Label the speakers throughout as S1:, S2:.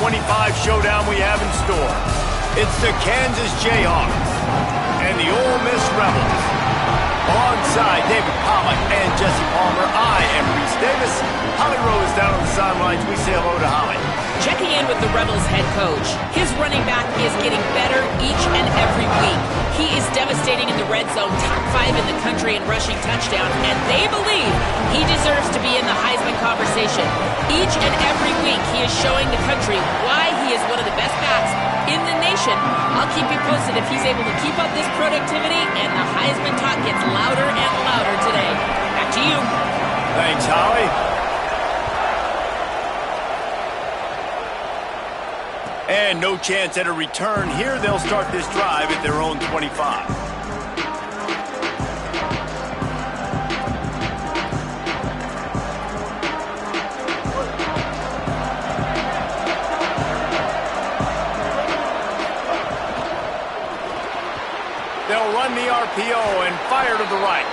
S1: 25 showdown we have in store. It's the Kansas Jayhawks and the Ole Miss Rebels. Alongside David Pollock and Jesse Palmer, I am Reese Davis. Holly Rose down on the sidelines. We say hello to Holly.
S2: Checking in with the Rebels head coach. His running back is getting better each and every week. He is devastating in the red zone, top 5 in the country in rushing touchdowns, and they believe he deserves to be in the Heisman conversation. Each and every week, he is showing the country why he is one of the best backs in the nation. I'll keep you posted if he's able to keep up this productivity, and the Heisman talk gets louder and louder today. Back to you.
S1: Thanks, Holly. And no chance at a return here. They'll start this drive at their own 25. They'll run the RPO and fire to the right.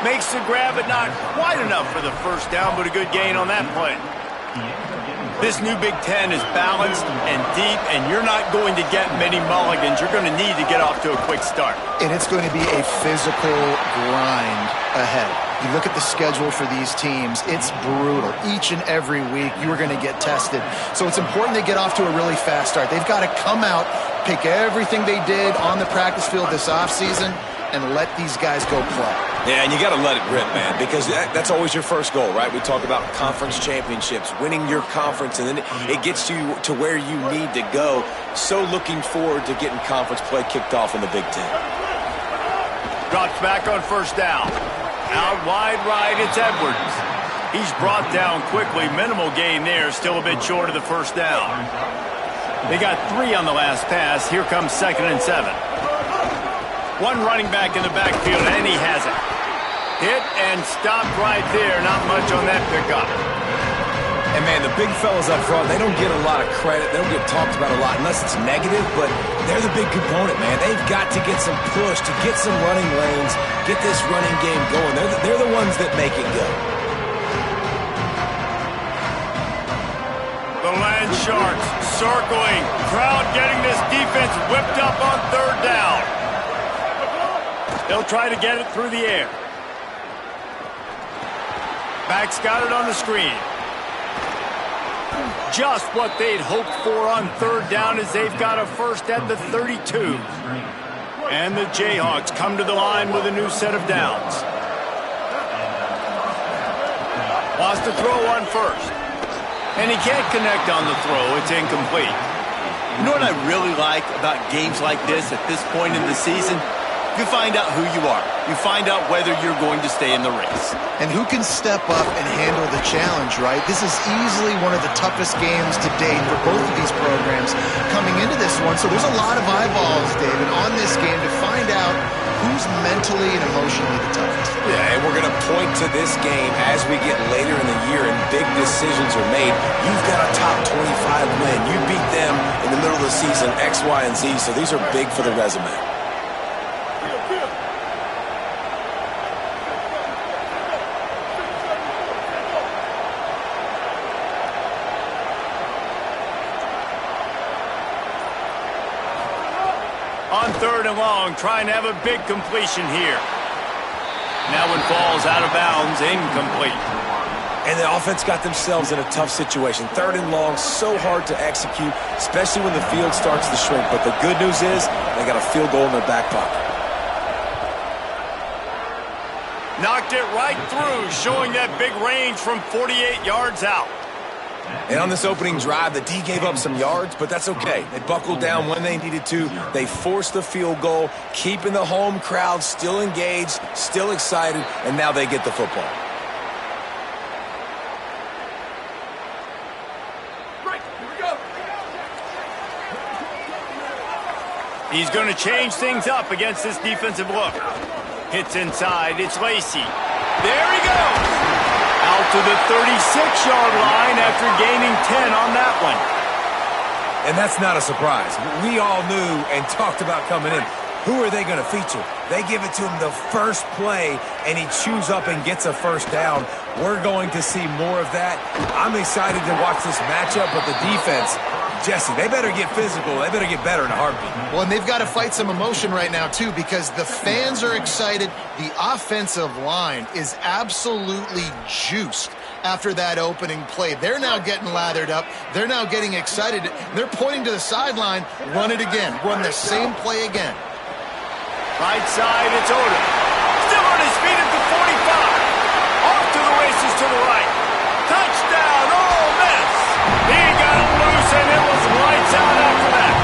S1: Makes the grab, but not quite enough for the first down, but a good gain on that play. This new Big Ten is balanced and deep, and you're not going to get many mulligans. You're going to need to get off to a quick start.
S3: And it's going to be a physical grind ahead. You look at the schedule for these teams, it's brutal. Each and every week, you are going to get tested. So it's important they get off to a really fast start. They've got to come out, pick everything they did on the practice field this offseason, and let these guys go play.
S4: Yeah, and you got to let it rip, man, because that's always your first goal, right? We talk about conference championships, winning your conference, and then it gets you to where you need to go. So looking forward to getting conference play kicked off in the Big Ten.
S1: Drops back on first down. Out wide right, it's Edwards. He's brought down quickly. Minimal gain there, still a bit short of the first down. They got 3 on the last pass. Here comes 2nd and 7. One running back in the backfield, and he has it. Hit and stopped right there. Not much on that pickup.
S4: And, man, the big fellas up front, they don't get a lot of credit. They don't get talked about a lot unless it's negative, but they're the big component, man. They've got to get some push, to get some running lanes, get this running game going. They're the ones that make it go.
S1: The Land Sharks circling. Crowd getting this defense whipped up on 3rd down. They'll try to get it through the air. Back's got it on the screen. Just what they'd hoped for on 3rd down as they've got a first at the 32. And the Jayhawks come to the line with a new set of downs. Wants to throw on first. And he can't connect on the throw. It's incomplete.
S5: You know what I really like about games like this at this point in the season? You find out who you are. You find out whether you're going to stay in the race.
S3: And who can step up and handle the challenge, right? This is easily one of the toughest games to date for both of these programs coming into this one. So there's a lot of eyeballs, David, on this game to find out who's mentally and emotionally the toughest.
S4: Yeah, and we're going to point to this game as we get later in the year and big decisions are made. You've got a top 25 win. You beat them in the middle of the season, X, Y, and Z. So these are big for the resume.
S1: On 3rd and long, trying to have a big completion here. Now it falls out of bounds, incomplete.
S4: And the offense got themselves in a tough situation. 3rd and long, so hard to execute, especially when the field starts to shrink. But the good news is they got a field goal in their back pocket.
S1: Knocked it right through, showing that big range from 48 yards out.
S4: And on this opening drive, the D gave up some yards, but that's okay. They buckled down when they needed to. They forced the field goal, keeping the home crowd still engaged, still excited, and now they get the football.
S1: Right, here we go. He's going to change things up against this defensive look. Hits inside, it's Lacey. There he goes! Out to the 36-yard line after gaining 10 on that one.
S4: And that's not a surprise. We all knew and talked about coming in. Who are they going to feature? They give it to him the first play, and he chews up and gets a first down. We're going to see more of that. I'm excited to watch this matchup, but the defense, Jesse, they better get physical. They better get better in a heartbeat.
S3: Well, and they've got to fight some emotion right now, too, because the fans are excited. The offensive line is absolutely juiced after that opening play. They're now getting lathered up. They're now getting excited. They're pointing to the sideline. Run it again. Run the same play again.
S1: Right side, it's Ole. Still on his feet at the 45. Off to the races to the right. Touchdown, Ole Miss. He got loose, and it was lights out after that.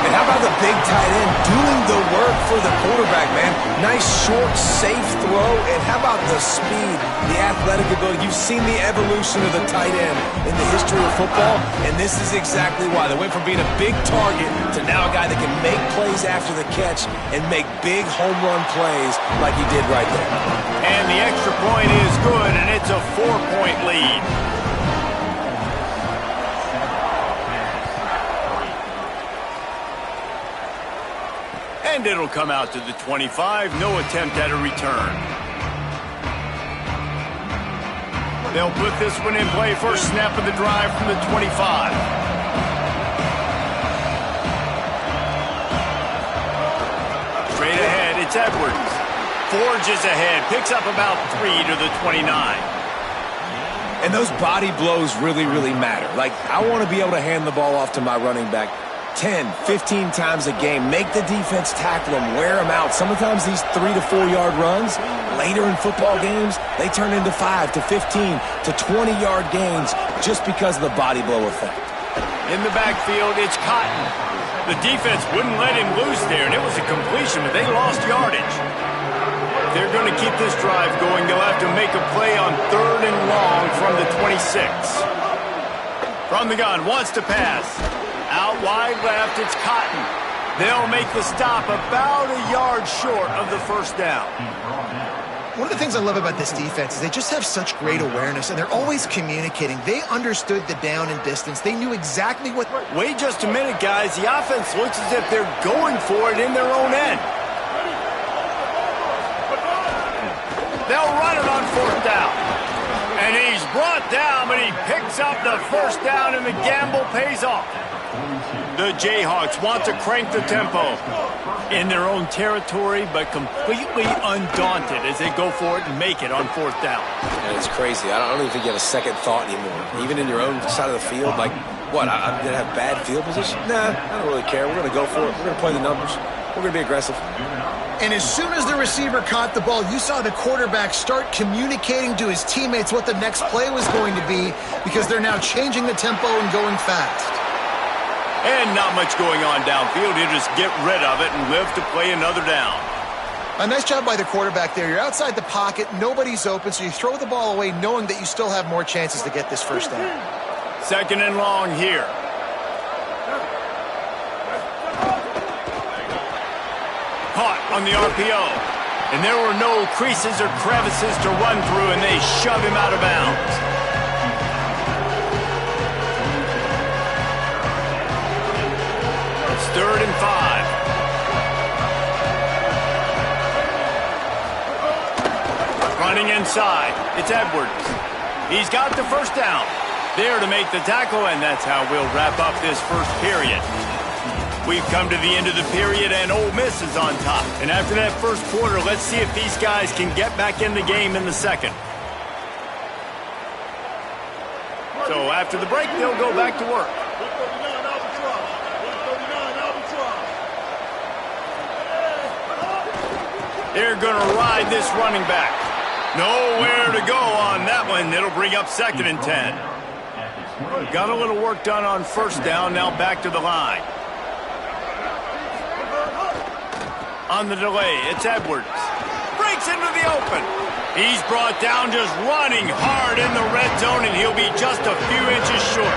S4: And how about the big tight end doing the work for the quarterback, man? Nice, short, safe throw. And how about the speed, the athletic ability? You've seen the evolution of the tight end in the history of football, and this is exactly why. They went from being a big target to now a guy that can make plays after the catch and make big home run plays like he did right there.
S1: And the extra point is good, and it's a 4-point lead. And it'll come out to the 25. No attempt at a return. They'll put this one in play. First snap of the drive from the 25. Straight ahead, it's Edwards. Forges ahead, picks up about 3 to the 29.
S4: And those body blows really, really matter. Like, I want to be able to hand the ball off to my running back 10, 15 times a game. Make the defense tackle them, wear them out. Sometimes these 3 to 4 yard runs, later in football games, they turn into 5 to 15 to 20 yard gains just because of the body blow effect.
S1: In the backfield, it's Cotton. The defense wouldn't let him loose there, and it was a completion, but they lost yardage. They're going to keep this drive going. They'll have to make a play on 3rd and long from the 26. From the gun, wants to pass. Out wide left, it's Cotton. They'll make the stop about a yard short of the first down.
S3: One of the things I love about this defense is they just have such great awareness, and they're always communicating. They understood the down and distance. They knew exactly what...
S1: Wait just a minute, guys. The offense looks as if they're going for it in their own end. They'll run it on 4th down. And he's brought down, but he picks up the first down, and the gamble pays off. The Jayhawks want to crank the tempo in their own territory, but completely undaunted as they go for it and make it on 4th down.
S4: And it's crazy. I don't even think you have a second thought anymore. Even in your own side of the field, like, what, I'm going to have bad field position? Nah, I don't really care. We're going to go for it. We're going to play the numbers. We're going to be aggressive.
S3: And as soon as the receiver caught the ball, you saw the quarterback start communicating to his teammates what the next play was going to be, because they're now changing the tempo and going fast.
S1: And not much going on downfield. He'll just get rid of it and live to play another down.
S3: A nice job by the quarterback there. You're outside the pocket. Nobody's open, so you throw the ball away knowing that you still have more chances to get this first down.
S1: 2nd and long here. Caught on the RPO. And there were no creases or crevices to run through, and they shove him out of bounds. It's 3rd and 5. Running inside, it's Edwards. He's got the first down. There to make the tackle, and that's how we'll wrap up this first period. We've come to the end of the period, and Ole Miss is on top. And after that first quarter, let's see if these guys can get back in the game in the second. So after the break, they'll go back to work. They're going to ride this running back. Nowhere to go on that one. It'll bring up 2nd and 10. Got a little work done on 1st down. Now back to the line. On the delay, it's Edwards. Breaks into the open. He's brought down just running hard in the red zone, and he'll be just a few inches short.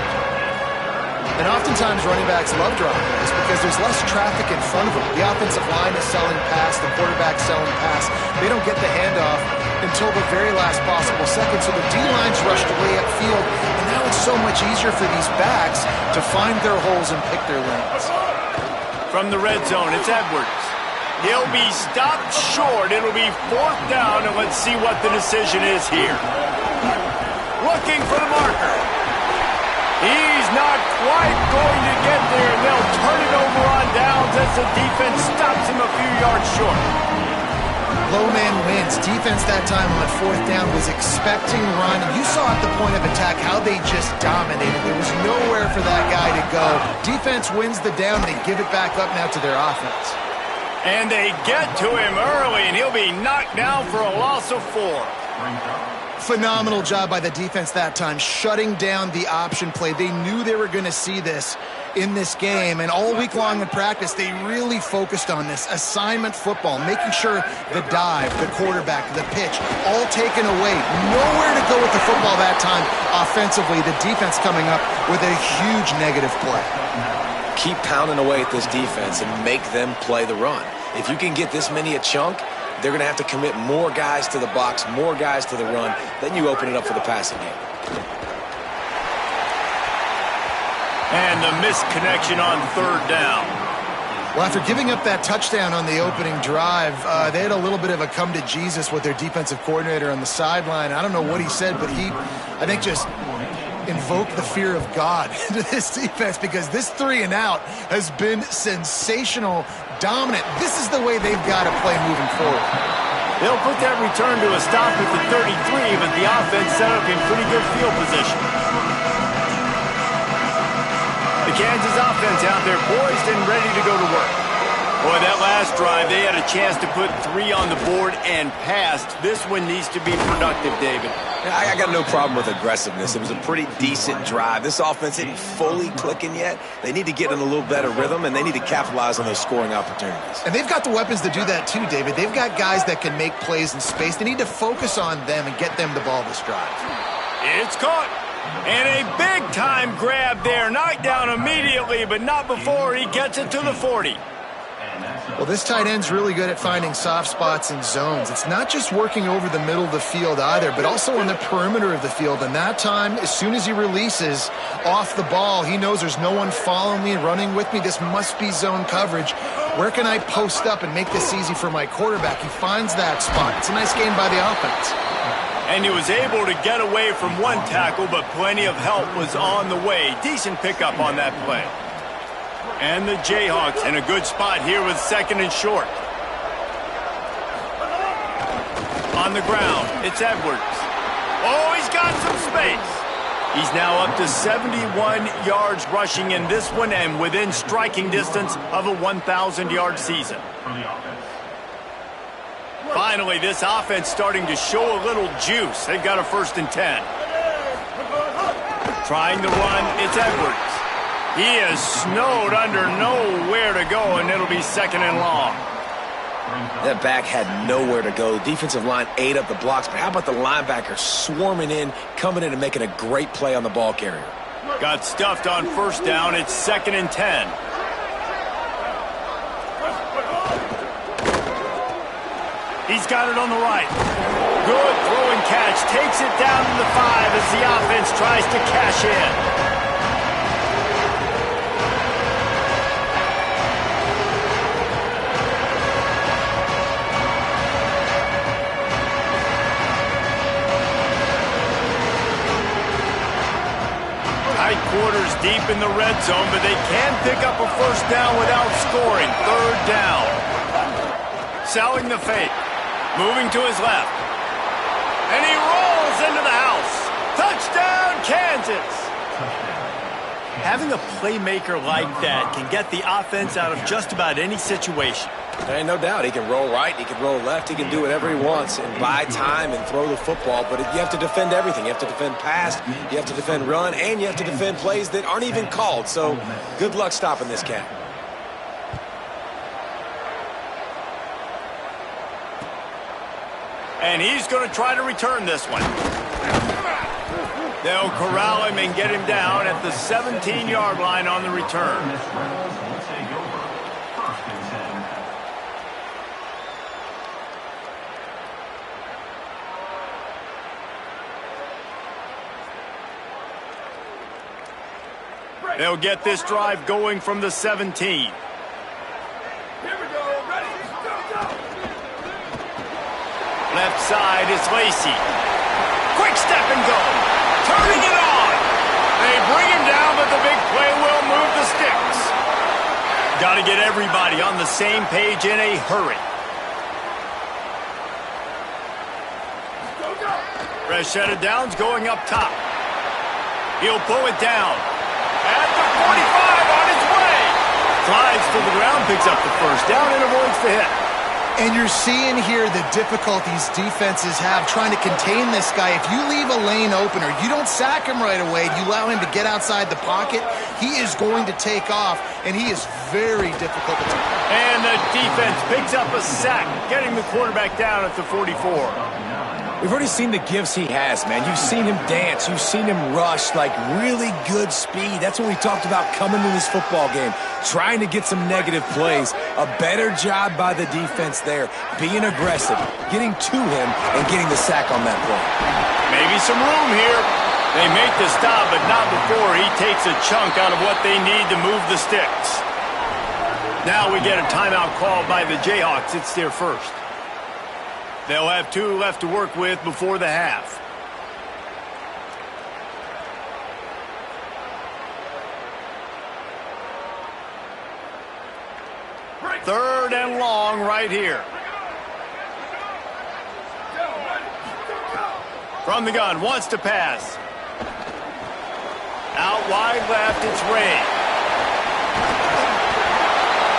S3: And oftentimes running backs love dropping this because there's less traffic in front of them. The offensive line is selling pass, the quarterback's selling pass. They don't get the handoff until the very last possible second, so the D-line's rushed away upfield, and now it's so much easier for these backs to find their holes and pick their lanes.
S1: From the red zone, it's Edwards. He'll be stopped short. It'll be 4th down, and let's see what the decision is here. Looking for the marker. He's not White going to get there, and they'll turn it over on downs as the defense stops him a few yards short.
S3: Low man wins. Defense that time on 4th down was expecting run. And you saw at the point of attack how they just dominated. There was nowhere for that guy to go. Defense wins the down. They give it back up now to their offense.
S1: And they get to him early, and he'll be knocked down for a loss of 4.
S3: Phenomenal job by the defense that time, shutting down the option play. They knew they were going to see this in this game, and all week long in practice, they really focused on this assignment football, making sure the dive, the quarterback, the pitch, all taken away. Nowhere to go with the football that time offensively. The defense coming up with a huge negative play.
S4: Keep pounding away at this defense and make them play the run. If you can get this many a chunk, they're going to have to commit more guys to the box, more guys to the run. Then you open it up for the passing game.
S1: And the missed connection on 3rd down.
S3: Well, after giving up that touchdown on the opening drive, they had a little bit of a come to Jesus with their defensive coordinator on the sideline. I don't know what he said, but he, I think, just invoked the fear of God into this defense, because this 3 and out has been sensational, dominant. This is the way they've got to play moving forward.
S1: They'll put that return to a stop at the 33, but the offense set up in pretty good field position. The Kansas offense out there poised and ready to go to work. Boy, that last drive, they had a chance to put 3 on the board and passed. This one needs to be productive, David.
S4: I got no problem with aggressiveness. It was a pretty decent drive. This offense isn't fully clicking yet. They need to get in a little better rhythm, and they need to capitalize on those scoring opportunities.
S3: And they've got the weapons to do that too, David. They've got guys that can make plays in space. They need to focus on them and get them the ball this drive.
S1: It's caught. And a big-time grab there. Knocked down immediately, but not before he gets it to the 40.
S3: Well, this tight end's really good at finding soft spots and zones. It's not just working over the middle of the field either, but also on the perimeter of the field. And that time, as soon as he releases off the ball, he knows there's no one following me, running with me. This must be zone coverage. Where can I post up and make this easy for my quarterback? He finds that spot. It's a nice game by the offense.
S1: And he was able to get away from one tackle, but plenty of help was on the way. Decent pickup on that play. And the Jayhawks in a good spot here with 2nd and short. On the ground, it's Edwards. Oh, he's got some space. He's now up to 71 yards rushing in this one and within striking distance of a 1,000-yard season. Finally, this offense starting to show a little juice. They've got a 1st and 10. Trying to run, it's Edwards. He is snowed under, nowhere to go, and it'll be 2nd and long.
S4: That back had nowhere to go. Defensive line ate up the blocks, but how about the linebacker swarming in, coming in and making a great play on the ball carrier?
S1: Got stuffed on 1st down. It's 2nd and 10. He's got it on the right. Good throw and catch. Takes it down to the 5 as the offense tries to cash in. Tight quarters deep in the red zone, but they can pick up a 1st down without scoring. 3rd down. Selling the fake. Moving to his left. And he rolls into the house. Touchdown, Kansas. Having a playmaker like that can get the offense out of just about any situation.
S4: There ain't no doubt. He can roll right, he can roll left, he can do whatever he wants and buy time and throw the football. But you have to defend everything. You have to defend pass, you have to defend run, and you have to defend plays that aren't even called. So good luck stopping this cat.
S1: And he's going to try to return this one. They'll corral him and get him down at the 17-yard line on the return. They'll get this drive going from the 17. Left side is Lacey. Quick step and go. Turning it on. They bring him down, but the big play Got to get everybody on the same page in a hurry. Fresh set of downs going up top. He'll pull it down. At the 45 on his way. Slides to the ground, picks up the first down, and avoids the hit.
S3: And you're seeing here the difficulties defenses have trying to contain this guy. If you leave a lane open or you don't sack him right away, you allow him to get outside the pocket, he is going to take off, and he is very difficult to take.
S1: And the defense picks up a sack, getting the quarterback down at the 44.
S4: We've already seen the gifts he has, man. You've seen him dance. You've seen him rush, like really good speed. That's what we talked about coming to this football game, trying to get some negative plays. A better job by the defense there, being aggressive, getting to him, and getting the sack on that play.
S1: Maybe some room here. They make the stop, but not before he takes a chunk out of what they need to move the sticks. Now we get a timeout called by the Jayhawks. It's their first. They'll have 2 left to work with before the half. Third and long right here. From the gun, wants to pass. Out wide left, it's Ray.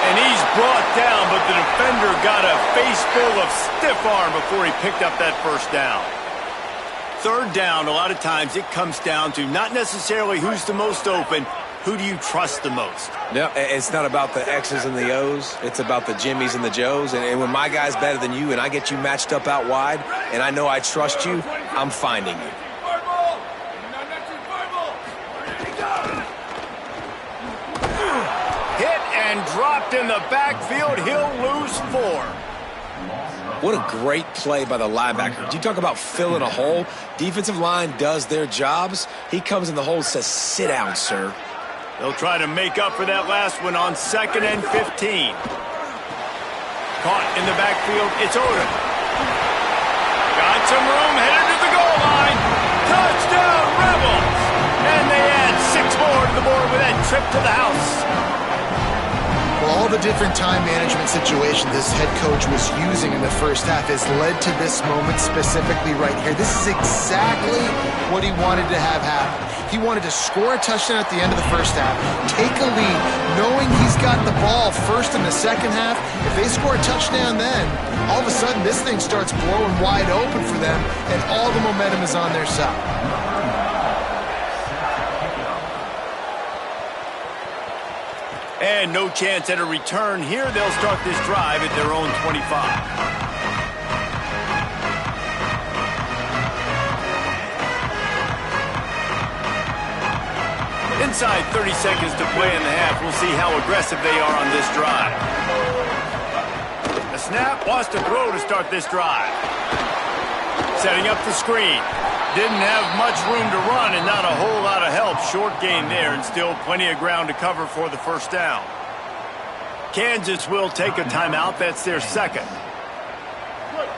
S1: And he's brought down, but the defender got a face full of stiff arm before he picked up that first down. Third down, a lot of times it comes down to not necessarily who's the most open, who do you trust the most?
S4: No, it's not about the X's and the O's. It's about the Jimmies and the Joes. And when my guy's better than you and I get you matched up out wide and I know I trust you, I'm finding you.
S1: And dropped in the backfield, he'll lose 4.
S4: What a great play by the linebacker. You talk about filling a hole. Defensive line does their jobs. He comes in the hole and says, sit down, sir.
S1: They'll try to make up for that last one on 2nd and 15. Caught in the backfield, it's Odom. Got some room, headed to the goal line. Touchdown, Rebels! And they add 6 more to the board with that trip to the house.
S3: Well, all the different time management situations this head coach was using in the first half has led to this moment specifically right here. This is exactly what he wanted to have happen. He wanted to score a touchdown at the end of the first half, take a lead, knowing he's got the ball first in the second half. If they score a touchdown then, all of a sudden this thing starts blowing wide open for them, and all the momentum is on their side.
S1: And no chance at a return here. They'll start this drive at their own 25. Inside 30 seconds to play in the half. We'll see how aggressive they are on this drive. A snap, wants to throw to start this drive. Setting up the screen. Didn't have much room to run and not a whole lot of help. Short gain there and still plenty of ground to cover for the first down. Kansas will take a timeout. That's their second.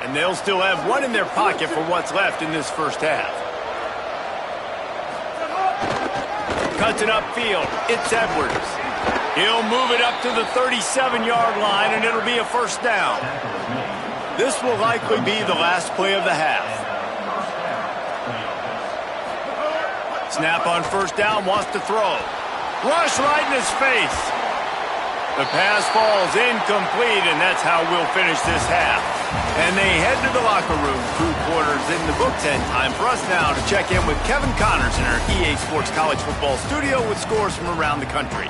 S1: And they'll still have 1 in their pocket for what's left in this first half. Cuts it upfield. It's Edwards. He'll move it up to the 37-yard line, and it'll be a first down. This will likely be the last play of the half. Snap on first down, wants to throw. Rush right in his face. The pass falls incomplete, and that's how we'll finish this half. And they head to the locker room. 2 quarters in the books, and time for us now to check in with Kevin Connors in our EA Sports College Football studio with scores from around the country.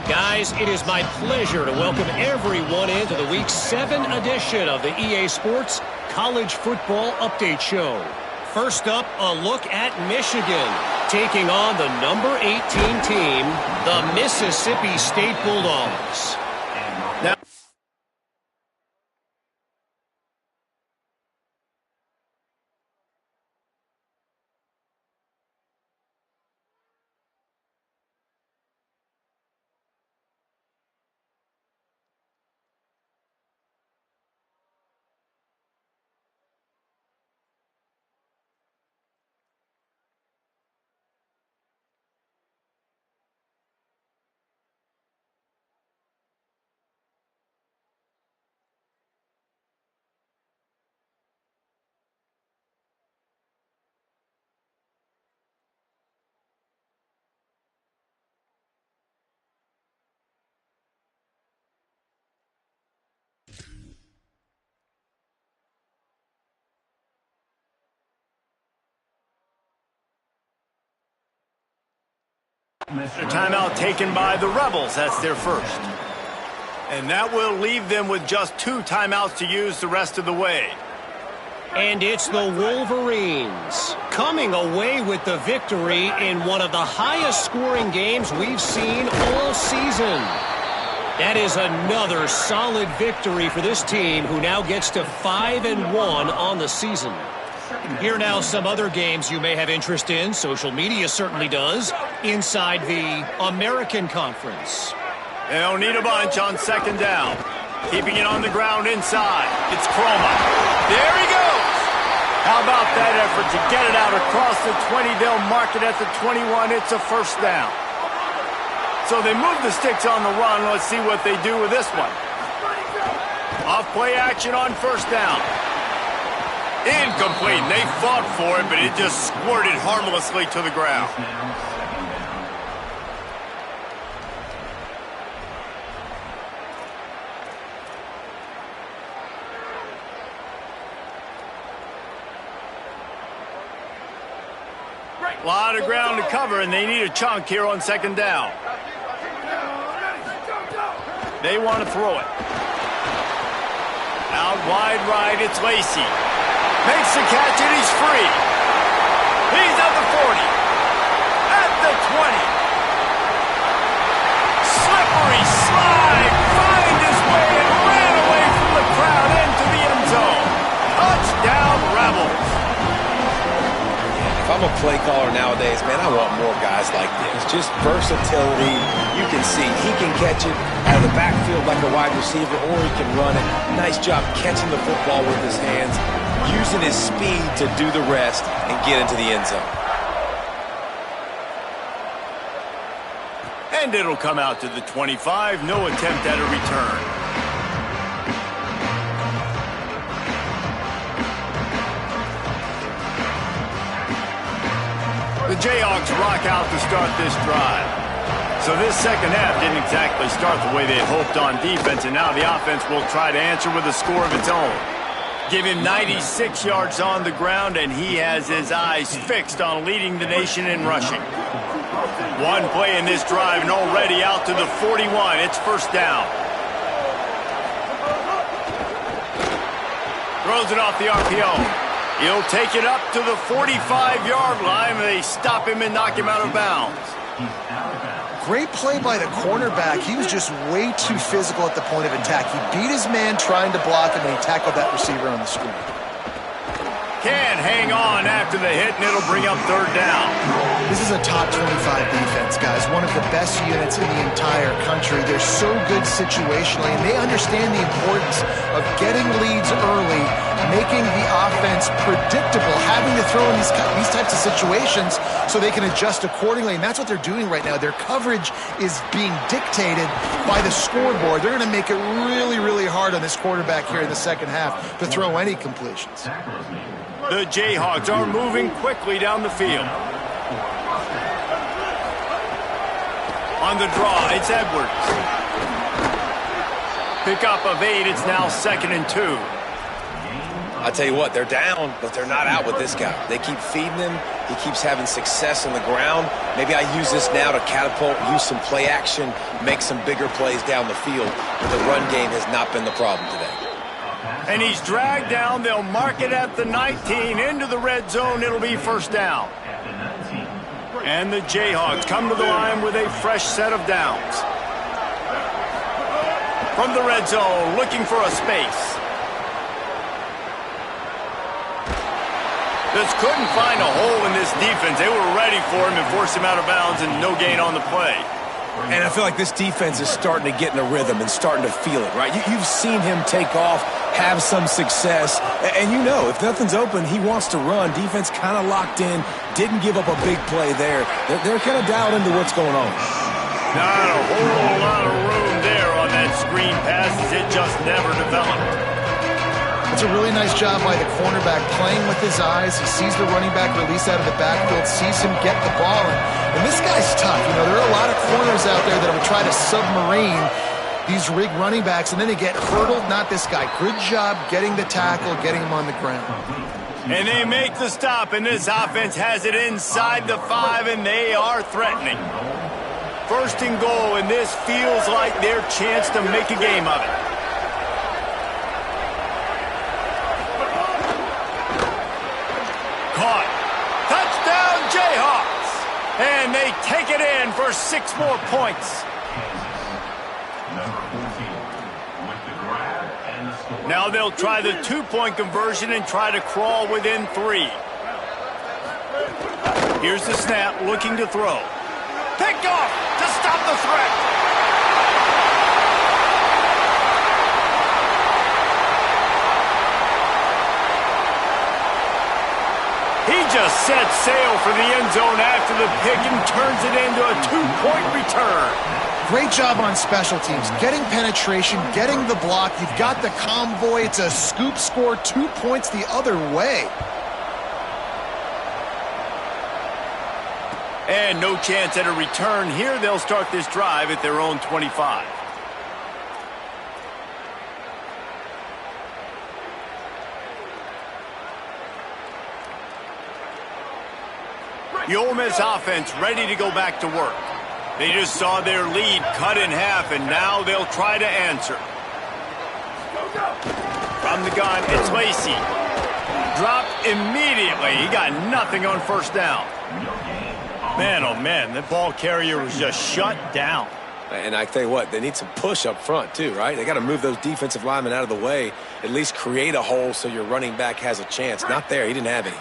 S6: Guys, it is my pleasure to welcome everyone into the Week 7 edition of the EA Sports College Football Update Show. First up, a look at Michigan, taking on the number 18 team, the Mississippi State Bulldogs.
S1: Now Timeout taken by the Rebels. That's their first. And that will leave them with just 2 timeouts to use the rest of the way.
S6: And it's the Wolverines coming away with the victory in one of the highest scoring games we've seen all season. That is another solid victory for this team, who now gets to 5-1 on the season. Here now some other games you may have interest in. Social media certainly does. Inside the American Conference.
S1: They'll need a bunch on second down. Keeping it on the ground inside. It's Chroma. There he goes. How about that effort to get it out across the 20? They'll mark it at the 21. It's a first down. So they move the sticks on the run. Let's see what they do with this one. Off play action on first down. Incomplete. They fought for it, but it just squirted harmlessly to the ground. A lot of ground to cover, and they need a chunk here on second down. They want to throw it. Out wide right, it's Lacey. Makes the catch, and he's free. He's at the 40. At the 20. Slippery slide. Find his way and ran away from the crowd into the end zone. Touchdown, Rebels.
S4: If I'm a play caller nowadays, man, I want more guys like this. Just versatility. You can see he can catch it out of the backfield like a wide receiver, or he can run it. Nice job catching the football with his hands, using his speed to do the rest and get into the end zone.
S1: And it'll come out to the 25. No attempt at a return. The Jayhawks rock out to start this drive. So this second half didn't exactly start the way they had hoped on defense, and now the offense will try to answer with a score of its own. Give him 96 yards on the ground, and he has his eyes fixed on leading the nation in rushing. One play in this drive, and already out to the 41. It's first down. Throws it off the RPO. He'll take it up to the 45-yard line. They stop him and knock him out of bounds.
S3: Great play by the cornerback. He was just way too physical at the point of attack. He beat his man trying to block him, and he tackled that receiver on the screen.
S1: Can hang on after the hit, and it'll bring up third down.
S3: This is a top 25 defense, guys. One of the best units in the entire country. They're so good situationally, and they understand the importance of getting leads early, making the offense predictable, having to throw in these types of situations so they can adjust accordingly. And that's what they're doing right now. Their coverage is being dictated by the scoreboard. They're going to make it really, really hard on this quarterback here in the second half to throw any completions.
S1: The Jayhawks are moving quickly down the field. On the draw, it's Edwards. Pickup of 8, it's now 2nd and 2.
S4: I tell you what, they're down, but they're not out with this guy. They keep feeding him. He keeps having success on the ground. Maybe I use this now to catapult, use some play action, make some bigger plays down the field. But the run game has not been the problem today.
S1: And he's dragged down. They'll mark it at the 19. Into the red zone. It'll be first down. And the Jayhawks come to the line with a fresh set of downs. From the red zone, looking for a space. Just couldn't find a hole in this defense. They were ready for him and forced him out of bounds, and no gain on the play.
S4: And I feel like this defense is starting to get in a rhythm and starting to feel it, right? You've seen him take off, have some success, and you know if nothing's open, he wants to run. Defense kind of locked in, didn't give up a big play there. They're kind of dialed into what's going on.
S1: Not a whole lot of room there on that screen pass. It just never developed.
S3: It's a really nice job by the cornerback playing with his eyes. He sees the running back release out of the backfield, sees him get the ball. And this guy's tough. You know, there are a lot of corners out there that will try to submarine these rig running backs, and then they get hurdled. Not this guy. Good job getting the tackle, getting him on the ground.
S1: And they make the stop, and this offense has it inside the 5, and they are threatening. First and goal, and this feels like their chance to make a game of it. Caught. Touchdown, Jayhawks. And they take it in for 6 more points. Now they'll try the 2-point conversion and try to crawl within 3. Here's the snap, looking to throw. Picked off to stop the threat. He just sets sail for the end zone after the pick and turns it into a 2-point return.
S3: Great job on special teams, getting penetration, getting the block. You've got the convoy. It's a scoop score, 2 points the other way.
S1: And no chance at a return here. They'll start this drive at their own 25. The Ole Miss offense ready to go back to work. They just saw their lead cut in half, and now they'll try to answer. From the gun, it's Lacey. Dropped immediately. He got nothing on first down. Man, oh man, the ball carrier was just shut down.
S4: And I tell you what, they need some push up front too, right? They got to move those defensive linemen out of the way, at least create a hole so your running back has a chance. Not there. He didn't have any.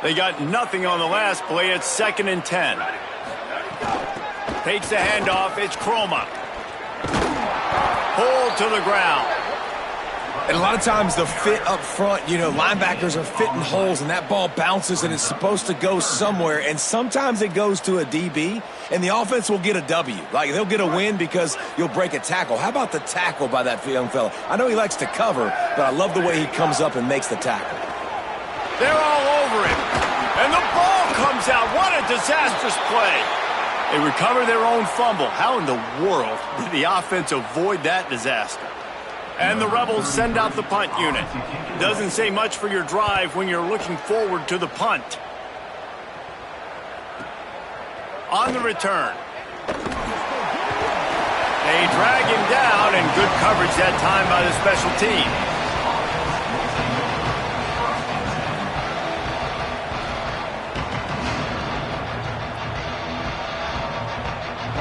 S1: They got nothing on the last play. It's 2nd and 10. Takes the handoff. It's Chroma. Pulled to the ground.
S4: And a lot of times the fit up front, you know, linebackers are fitting holes and that ball bounces and it's supposed to go somewhere. And sometimes it goes to a DB and the offense will get a W. Like they'll get a win because you'll break a tackle. How about the tackle by that young fella? I know he likes to cover, but I love the way he comes up and makes the tackle.
S1: They're all over him. And the ball comes out. What a disastrous play. They recover their own fumble. How in the world did the offense avoid that disaster? And the Rebels send out the punt unit. Doesn't say much for your drive when you're looking forward to the punt. On the return. They drag him down, and good coverage that time by the special team.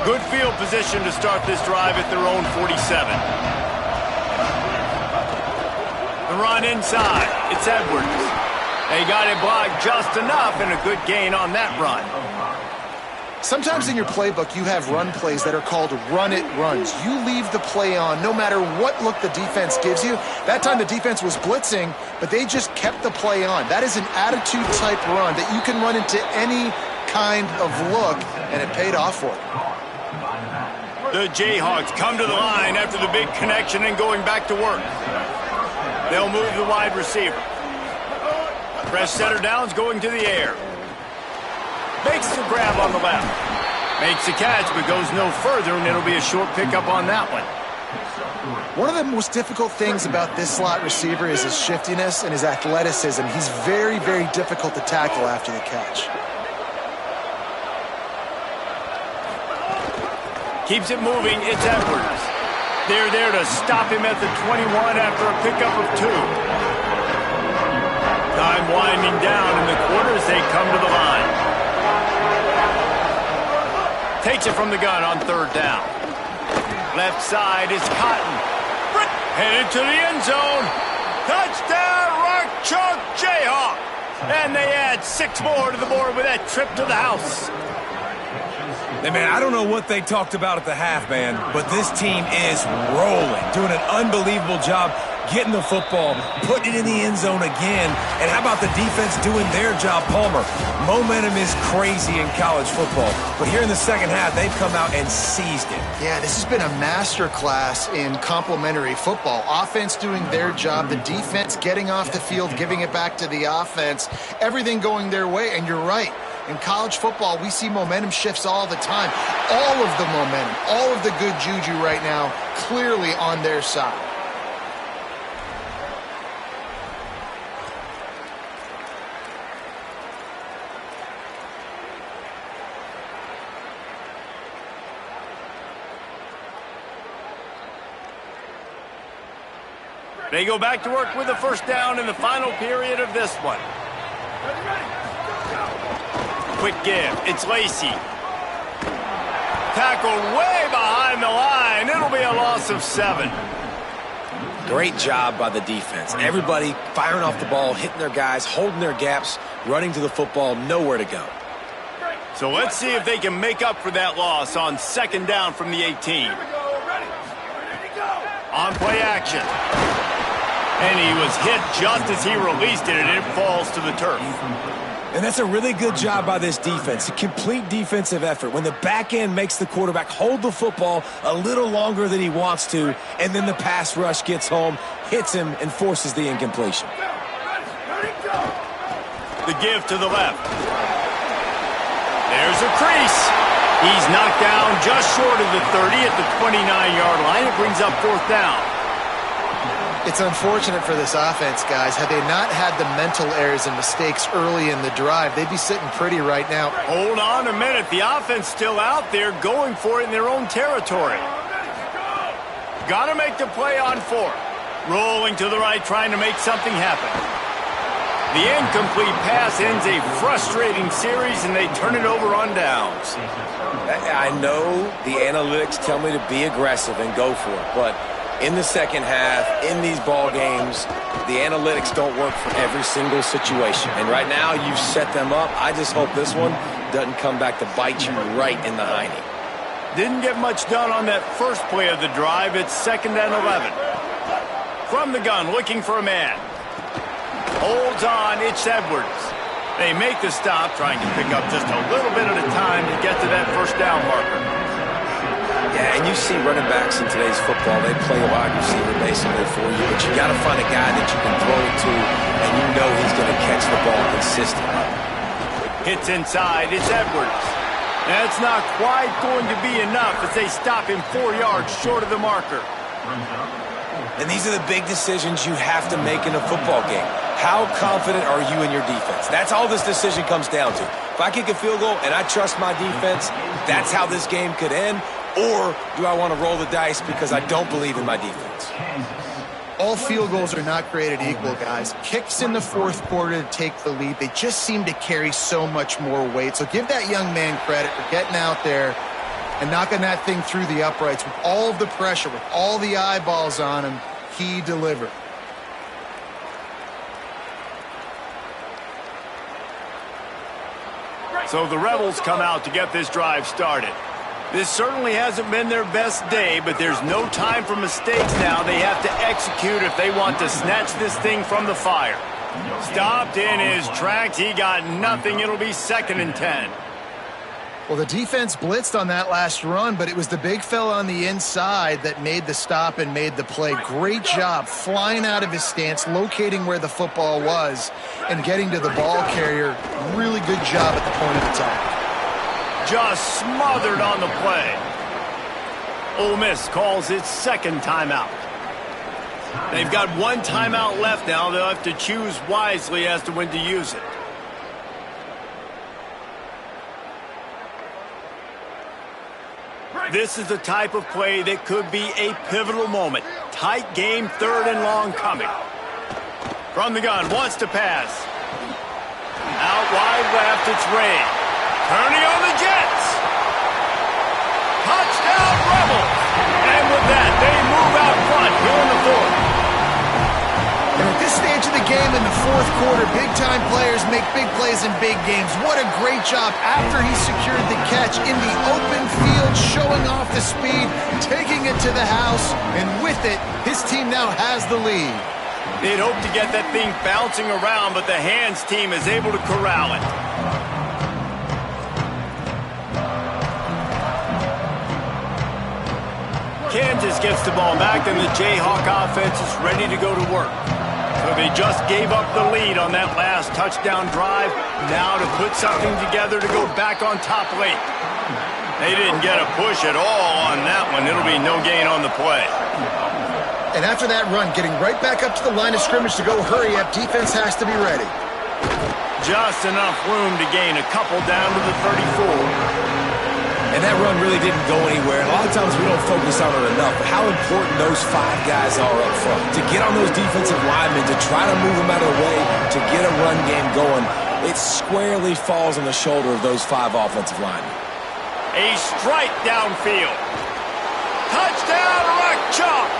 S1: Good field position to start this drive at their own 47. The run inside. It's Edwards. They got it blocked just enough and a good gain on that run.
S3: Sometimes in your playbook, you have run plays that are called run-it runs. You leave the play on no matter what look the defense gives you. That time the defense was blitzing, but they just kept the play on. That is an attitude-type run that you can run into any kind of look, and it paid off for them.
S1: The Jayhawks come to the line after the big connection and going back to work. They'll move the wide receiver. Fresh center downs going to the air. Makes the grab on the left. Makes the catch, but goes no further, and it'll be a short pickup on that one.
S3: One of the most difficult things about this slot receiver is his shiftiness and his athleticism. He's very, very difficult to tackle after the catch.
S1: Keeps it moving. It's Edwards. They're there to stop him at the 21 after a pickup of 2. Time winding down in the quarters. They come to the line. Takes it from the gun on 3rd down. Left side is Cotton. Headed to the end zone. Touchdown, Rock Chalk Jayhawk. And they add 6 more to the board with that trip to the house.
S4: Hey, man, I don't know what they talked about at the half, man, but this team is rolling, doing an unbelievable job getting the football, putting it in the end zone again. And how about the defense doing their job, Palmer? Momentum is crazy in college football, but here in the second half, they've come out and seized it.
S3: Yeah, this has been a masterclass in complementary football. Offense doing their job, the defense getting off the field, giving it back to the offense, everything going their way, and you're right. In college football, we see momentum shifts all the time. All of the momentum, all of the good juju right now, clearly on their side.
S1: They go back to work with the first down in the final period of this one. Quick give. It's Lacey. Tackled way behind the line. It'll be a loss of 7.
S4: Great job by the defense. Everybody firing off the ball, hitting their guys, holding their gaps, running to the football, nowhere to go.
S1: So let's see if they can make up for that loss on second down from the 18. On play action. And he was hit just as he released it, and it falls to the turf.
S4: And that's a really good job by this defense, a complete defensive effort. When the back end makes the quarterback hold the football a little longer than he wants to, and then the pass rush gets home, hits him, and forces the incompletion.
S1: The give to the left. There's a crease. He's knocked down just short of the 30 at the 29-yard line. It brings up fourth down.
S3: It's unfortunate for this offense, guys. Had they not had the mental errors and mistakes early in the drive, they'd be sitting pretty right now.
S1: Hold on a minute. The offense still out there going for it in their own territory. Got to make the play on fourth. Rolling to the right, trying to make something happen. The incomplete pass ends a frustrating series, and they turn it over on downs.
S4: I know the analytics tell me to be aggressive and go for it, but in the second half, in these ball games, the analytics don't work for every single situation. And right now, you've set them up. I just hope this one doesn't come back to bite you right in the hiney.
S1: Didn't get much done on that first play of the drive. It's 2nd and 11. From the gun, looking for a man. Holds on, it's Edwards. They make the stop, trying to pick up just a little bit at a time to get to that first down marker.
S4: Yeah, and you see running backs in today's football, they play a wide receiver basically for you, but you got to find a guy that you can throw it to, and you know he's going to catch the ball consistently.
S1: Hits inside, it's Edwards. That's not quite going to be enough as they stop him 4 yards short of the marker.
S4: And these are the big decisions you have to make in a football game. How confident are you in your defense? That's all this decision comes down to. If I kick a field goal and I trust my defense, that's how this game could end. Or do I want to roll the dice because I don't believe in my defense?
S3: All field goals are not created equal, guys. Kicks in the fourth quarter to take the lead. They just seem to carry so much more weight. So give that young man credit for getting out there and knocking that thing through the uprights with all of the pressure, with all the eyeballs on him. He delivered.
S1: So the Rebels come out to get this drive started. This certainly hasn't been their best day, but there's no time for mistakes now. They have to execute if they want to snatch this thing from the fire. Stopped in his tracks. He got nothing. It'll be 2nd and 10.
S3: Well, the defense blitzed on that last run, but it was the big fella on the inside that made the stop and made the play. Great job flying out of his stance, locating where the football was, and getting to the ball carrier. Really good job at the point of attack.
S1: Just smothered on the play. Ole Miss calls its 2nd timeout. They've got 1 timeout left now. They'll have to choose wisely as to when to use it. This is the type of play that could be a pivotal moment. Tight game, 3rd and long coming. From the gun, wants to pass. Out wide left, it's Ray. Turning on the Jets. Touchdown, Rebels. And with that, they move out front here in the 4th.
S3: And at this stage of the game in the 4th quarter, big-time players make big plays in big games. What a great job after he secured the catch in the open field, showing off the speed, taking it to the house, and with it, his team now has the lead.
S1: They'd hope to get that thing bouncing around, but the hands team is able to corral it. Kansas gets the ball back, and the Jayhawk offense is ready to go to work. So they just gave up the lead on that last touchdown drive. Now to put something together to go back on top late. They didn't get a push at all on that one. It'll be no gain on the play.
S3: And after that run, getting right back up to the line of scrimmage to go hurry up, defense has to be ready.
S1: Just enough room to gain a couple down to the 34.
S4: And that run really didn't go anywhere. A lot lot of times we don't focus on it enough, but how important those 5 guys are up front. To get on those defensive linemen, to try to move them out of the way, to get a run game going, it squarely falls on the shoulder of those 5 offensive linemen.
S1: A strike downfield. Touchdown, Rock Chalk.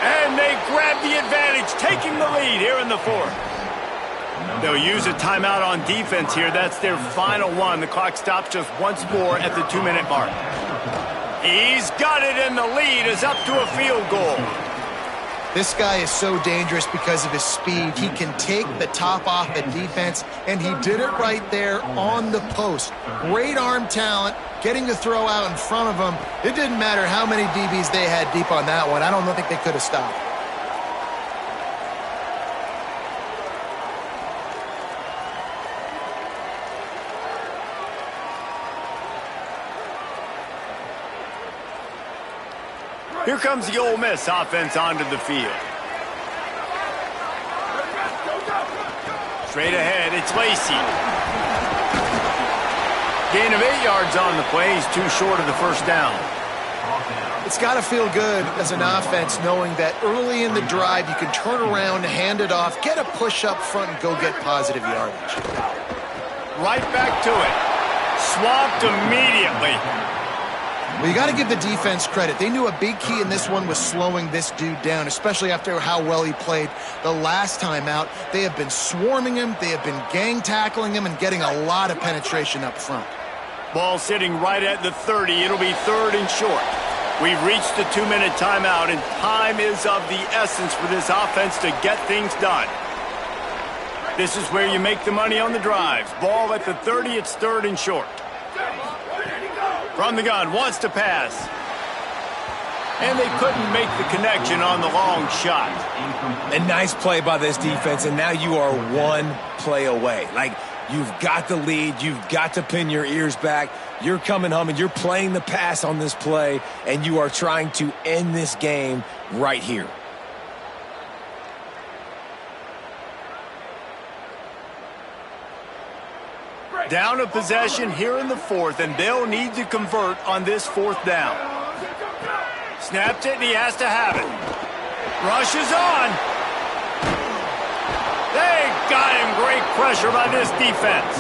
S1: And they grab the advantage, taking the lead here in the 4th. They'll use a timeout on defense here. That's their final one. The clock stops just once more at the 2-minute mark. He's got it, and the lead is up to a field goal.
S3: This guy is so dangerous because of his speed. He can take the top off the defense, and he did it right there on the post. Great arm talent, getting the throw out in front of him. It didn't matter how many DBs they had deep on that one. I don't think they could have stopped.
S1: Here comes the Ole Miss offense onto the field. Straight ahead, it's Lacey. Gain of 8 yards on the play. He's too short of the first down.
S3: It's got to feel good as an offense knowing that early in the drive you can turn around, hand it off, get a push up front, and go get positive yardage.
S1: Right back to it. Swamped immediately.
S3: Well, you got to give the defense credit. They knew a big key in this one was slowing this dude down, especially after how well he played the last time out. They have been swarming him. They have been gang tackling him and getting a lot of penetration up front.
S1: Ball sitting right at the 30. It'll be 3rd and short. We've reached the 2-minute timeout, and time is of the essence for this offense to get things done. This is where you make the money on the drives. Ball at the 30. It's 3rd and short. From the gun, wants to pass. And they couldn't make the connection on the long shot.
S4: A nice play by this defense, and now you are 1 play away. Like, you've got the lead. You've got to pin your ears back. You're coming home, and you're playing the pass on this play, and you are trying to end this game right here.
S1: Down a possession here in the 4th, and they'll need to convert on this 4th down. Snapped it, and he has to have it. Rushes on. They got him. Great pressure by this defense.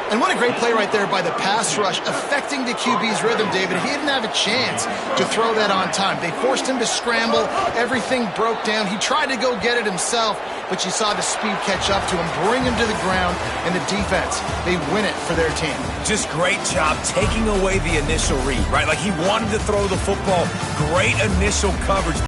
S3: And what a great play right there by the pass rush, affecting the QB's rhythm, David. He didn't have a chance to throw that on time. They forced him to scramble. Everything broke down. He tried to go get it himself, but you saw the speed catch up to him, bring him to the ground, and the defense, they win it for their team.
S4: Just great job taking away the initial read, right? Like he wanted to throw the football. Great initial coverage.